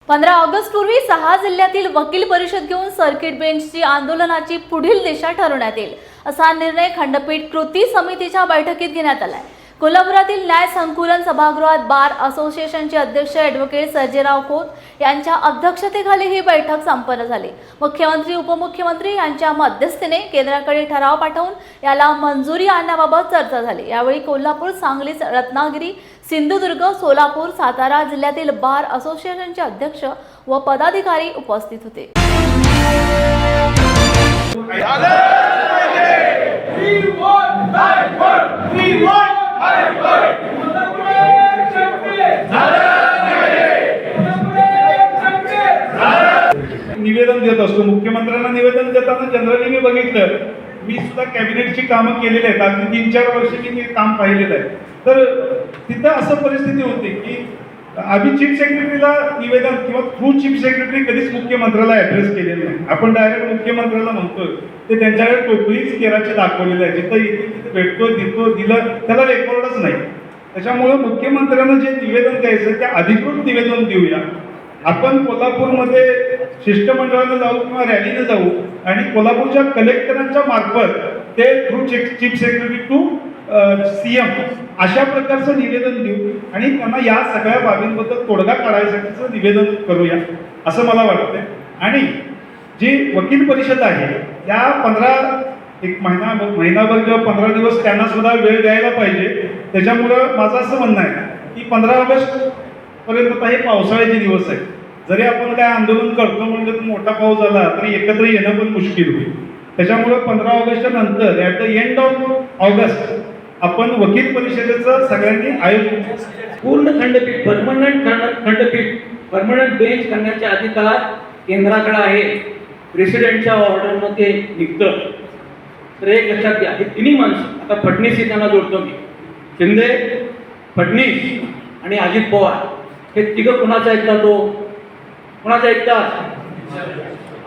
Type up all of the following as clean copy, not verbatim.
15 August पूर्वी 6 जिल्ह्यातील वकील परिषद घेऊन सर्किट बेंचची आंदोलनाची पुढील दिशा ठरवण्यात येईल असा निर्णय खंडपीठ कृती समितीच्या बैठकीत घेण्यात आलाय। कोल्हापुरातील न्याय संकुलन सभागृहात बार असोसिएशनचे अध्यक्ष ॲडव्होकेट सर्जेराव खोत यांच्या अध्यक्षतेखाली ही बैठक संपन्न झाली। मुख्यमंत्री उपमुख्यमंत्री यांच्या मध्यस्थीने केंद्राकडे ठराव पाठवून याला मंजुरी आणण्याबाबत चर्चा झाली। यावेळी कोल्हापूर, सांगली, रत्नागिरी, सिंधुदुर्ग, सोलापूर, सातारा जिल्ह्यातील बार असोसिएशनचे अध्यक्ष व पदाधिकारी उपस्थित होते। निवेदन देत असतो। मुख्यमंत्र्यांना निवेदन देताना जनरली मी बघितलं, मी सुद्धा कॅबिनेटची कामं केलेली आहेत, अगदी 3-4 वर्ष मी काम पाहिलेलं आहे। तर तिथं असं परिस्थिती होती की आम्ही चीफ सेक्रेटरीला निवेदन किंवा थ्रू चीफ सेक्रेटरी कधीच मुख्यमंत्र्याला ॲड्रेस केलेलं नाही। आपण डायरेक्ट मुख्यमंत्र्याला म्हणतोय, ते त्यांच्याकडे टोपलीच केराची दाखवलेली आहे, जिथं तिथे भेटतो देतो दिलं त्याला रेकॉर्डच नाही। त्याच्यामुळे मुख्यमंत्र्यांना जे निवेदन द्यायचं ते अधिकृत निवेदन देऊया। आपण कोल्हापूरमध्ये शिष्टमंडळानं जाऊ किंवा रॅलीनं जाऊ आणि कोल्हापूरच्या कलेक्टरांच्या मार्फत ते through chief secretary to CM अशा प्रकारचं निवेदन देऊ आणि त्यांना या सगळ्या बाबींबद्दल तोडगा काढायसाठीचं निवेदन करूया असं मला वाटतंय। आणि जी वकील परिषद आहे त्या महिनाभर किंवा 15 दिवस त्यांना सुद्धा वेळ द्यायला पाहिजे। त्याच्यामुळं माझं असं म्हणणं आहे की 15 ऑगस्ट पर्यंत हे पावसाळ्याचे दिवस आहेत। जरी आपण काय आंदोलन करतो म्हणजे तर मोठा पाऊस झाला तरी एकत्र येणं पण मुश्किल होईल। त्याच्यामुळे 15 ऑगस्टच्या नंतर at the end of August आपण वकील परिषदेचं सगळ्यांनी आयोजन पूर्ण खंडपीठ परमनंट बेंच करण्याचे अधिकार केंद्राकडे आहे। प्रेसिडेंटच्या ऑर्डरमध्ये निघतं। तर एक लक्षात घ्या, हे तिन्ही माणसं आता फडणवीस त्यांना जोडतो मी, शिंदे, फडणवीस आणि अजित पवार हे तिघं कुणाचा ऐकतात? कुणाचा ऐकतात?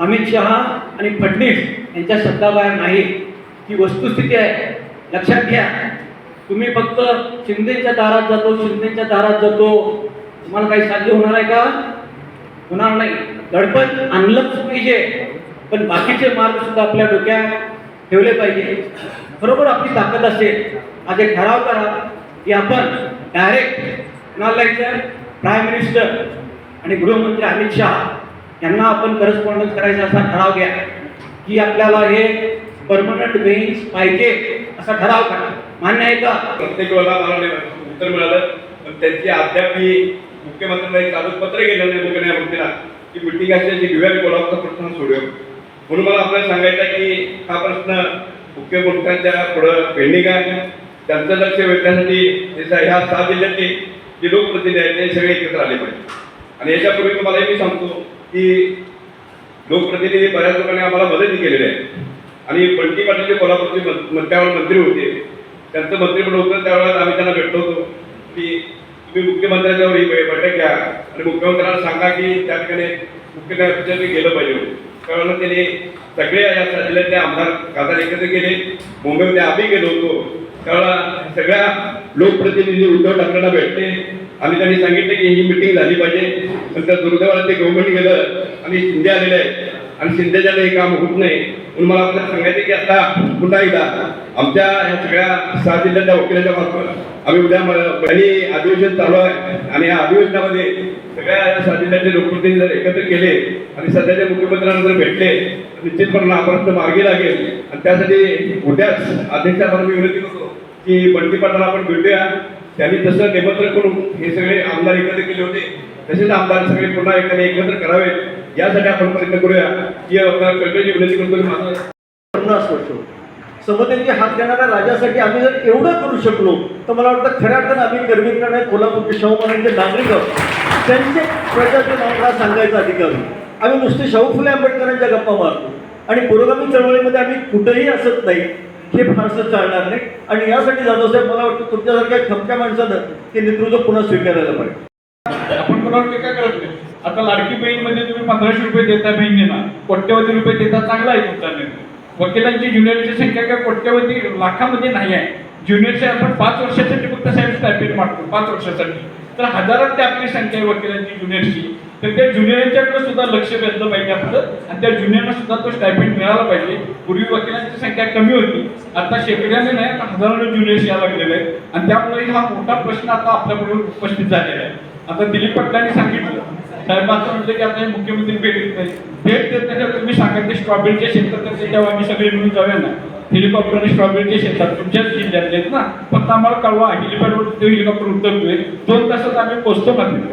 अमित शहा आणि फडणवीस यांच्या शब्दाबाहेर नाही। ही वस्तुस्थिती आहे, लक्षात घ्या। तुम्ही फक्त शिंदेच्या दारात जातो तुम्हाला काही साध्य होणार आहे का? होणार नाही। दडपण आणलंच पाहिजे, पण बाकीचे मार्ग सुद्धा आपल्या डोक्यात ठेवले पाहिजे। बरोबर आपली ताकद असेल, आज एक ठराव करा की आपण डायरेक्ट कुणाला जायचं, प्राईम मिनिस्टर आणि गृहमंत्री अमित शहा यांना आपण करस्पॉन्डन्स करायचा असा ठराव घ्या की आपल्याला हे परमनंट बेंच पाहिजे असा ठराव करा। मान्य आहे का? प्रत्येक वेळेला मला उत्तर मिळालं, पण त्यांची अद्याप मुख्यमंत्र्यांना एक कागदपत्र गेलं नाही मुख्यमंत्र्यांना की मिटिंग असेल जी घेऊया कोल्हापूरचा प्रश्न सोडूया। म्हणून मला आपल्याला सांगायचं की हा प्रश्न मुख्यमंत्र्यांच्या पुढं पेंडिंग आहे। त्यांचं लक्ष वेधण्यासाठी ह्या 6 जिल्ह्यातले जे लोकप्रतिनिधी आहेत ते सगळे एकत्र आले पाहिजे। आणि याच्यापूर्वी तुम्हाला मी सांगतो की लोकप्रतिनिधी बऱ्याच लोकांनी आम्हाला मदत केलेली आहे। आणि बंटी पाटील जे कोल्हापूरचे त्यावेळेला मंत्री होते, त्यांचं मंत्रिमंडळ होतं, त्यावेळेला आम्ही त्यांना भेटलो होतो की तुम्ही मुख्यमंत्र्यांच्यावर ही बैठक घ्या आणि मुख्यमंत्र्यांना सांगा की त्या ठिकाणी मुख्यमंत्र्यांनी गेलं पाहिजे। त्यावेळेला त्यांनी सगळे या जिल्ह्यातले आमदार खासदार एकत्र केले। मुंबईमध्ये आम्ही गेलो होतो, त्यावेळेला सगळ्या लोकप्रतिनिधी उद्धव ठाकरेंना भेटले आणि त्यांनी सांगितलं की ही मिटिंग झाली पाहिजे। पण त्या दुर्दैवाला ते गव्हर्नमेंट गेलं आणि शिंदे आलेले आहेत आणि शिंदेच्याने हे काम होत नाही। म्हणून मला आपल्याला सांगायचं की आता पुन्हा एकदा आमच्या ह्या सगळ्या 6 जिल्ह्याच्या वकिलांच्या मार्फत आम्ही उद्या अधिवेशन चालू आहे आणि या अधिवेशनामध्ये सगळ्या 6 जिल्ह्याचे लोकप्रतिनिधी एकत्र केले आणि सध्याच्या मुख्यमंत्र्यांना जर भेटले तर निश्चितपणे हा प्रश्न मार्गी लागेल। आणि त्यासाठी उद्याच अध्यक्षांना मी विनंती करतो की बंटी पाटलांना आपण भेटूया। त्यांनी तसं निमंत्रण करून हे सगळे आमदार एकत्र केले होते, तसेच आमदार सगळे पुन्हा एकत्र करावेत यासाठी आपण प्रयत्न करूया की आपल्याला कळकळीची विनंती करतो। माझं 50 वर्ष समतेचे हात घेणाऱ्या राजासाठी आम्ही जर एवढं करू शकलो तर मला वाटतं खऱ्या अर्थानं आम्ही गर्वित करणारे कोल्हापूरचे शाहू महाराजांचे नागरिक आहोत। त्यांचे प्रजाचे नाव सांगायचा अधिकार आम्ही नुसते शाहू फुले आंबेडकरांच्या गप्पा मारतो आणि पुरोगामी चळवळीमध्ये आम्ही कुठेही असत नाही, हे फारसं चालणार नाही। आणि यासाठी जाधवसाहेब मला वाटतं तुमच्यासारख्या खमक्या माणसानं ते नेतृत्व पुन्हा स्वीकारायला पाहिजे। आपण कोणावर टीका करत नाही। आता लाडकी बहीणमध्ये तुम्ही 1500 रुपये देता बहिणींना, कोट्यवधी रुपये देता, चांगला आहे तुमचा निर्णय। वकिलांची ज्युनियरची संख्या काय कोट्यवधी लाखामध्ये नाही आहे। ज्युनियरचे आपण 5 वर्षासाठी फक्त साहेब स्टायपेंड मागतो, 5 वर्षासाठी, तर हजारात ते आपली संख्या आहे वकिलांची ज्युनियरची। तर त्या ज्युनियरांच्याकडे सुद्धा लक्ष वेधलं पाहिजे आपलं आणि त्या ज्युनियरना सुद्धा तो स्टायपेंड मिळाला पाहिजे. पूर्वी वकिलांची संख्या कमी होती, आता शेकड्याने नाही आता हजाराने ज्युनियर्स यायला लागलेले आहेत आणि त्यामुळे हा मोठा प्रश्न आता आपल्यापुढे उपस्थित झालेला आहे. आता दिलीप पटलांनी सांगितलं, साहेबांचं म्हटलं की आता हे मुख्यमंत्री भेट देत नाही, भेट देत नाही तर तुम्ही सांगा ते स्ट्रॉबेरीच्या शेतात तेव्हा आम्ही सगळे मिळून जाऊया ना. हेलिकॉप्टरने स्ट्रॉबेरीच्या शेतात तुमच्याच जिल्ह्यातले आहेत ना, फक्त आम्हाला कळवा हेलिपॅडवर हेलिकॉप्टर उतरतोय 2 तासात आम्ही पोहोचतो ना तिथे.